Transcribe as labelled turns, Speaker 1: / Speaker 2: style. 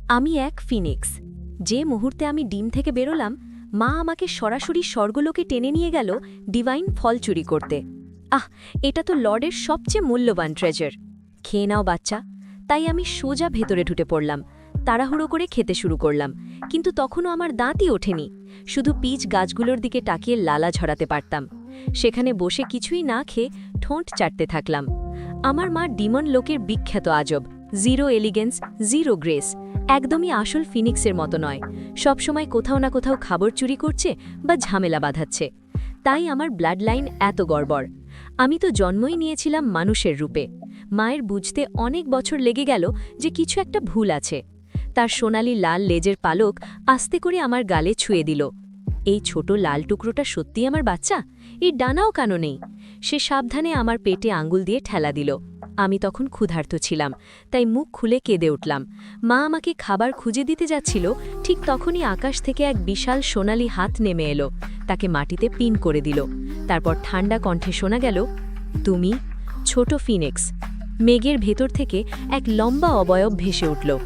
Speaker 1: আমি এক ফিনিক্স। যে মুহূর্তে আমি ডিম থেকে বেরোলাম, মা আমাকে সরাসরি স্বর্গলোকে টেনে নিয়ে গেল ডিভাইন ফল চুরি করতে। এটা তো লর্ডের সবচেয়ে মূল্যবান ট্রেজার। খেয়ে নাও বাচ্চা। তাই আমি সোজা ভেতরে ঢুকে পড়লাম, তাড়াহুড়ো করে খেতে শুরু করলাম, কিন্তু তখনও আমার দাঁতই ওঠেনি। শুধু পিচ গাছগুলোর দিকে তাকিয়ে লালা ঝরাতে পারতাম। সেখানে বসে কিছুই না খেয়ে ঠোঁট চাটতে থাকলাম। আমার মা ডিমন লোকের বিখ্যাত আজব, জিরো এলিগেন্স, জিরো গ্রেস, একদমই আসল ফিনিক্সের মতো নয়। সবসময় কোথাও না কোথাও খাবার চুরি করছে বা ঝামেলা বাঁধাচ্ছে। তাই আমার ব্লাড লাইন এত গড়বড়। আমি তো জন্মই নিয়েছিলাম মানুষের রূপে। মায়ের বুঝতে অনেক বছর লেগে গেল যে কিছু একটা ভুল আছে। তার সোনালি লাল লেজের পালক আস্তে করে আমার গালে ছুঁয়ে দিল। এই ছোট লাল টুকরোটা সত্যি আমার বাচ্চা? এর ডানাও কেন নেই? সে সাবধানে আমার পেটে আঙ্গুল দিয়ে ঠেলা দিল। আমি তখন ক্ষুধার্ত ছিলাম, তাই মুখ খুলে কেঁদে উঠলাম। মা আমাকে খাবার খুঁজে দিতে যাচ্ছিল, ঠিক তখনই আকাশ থেকে এক বিশাল সোনালি হাত নেমে এলো, তাকে মাটিতে পিন করে দিল। তারপর ঠান্ডা কণ্ঠে শোনা গেল, তুমি ছোট ফিনিক্স। মেঘের ভেতর থেকে এক লম্বা অবয়ব ভেসে উঠল।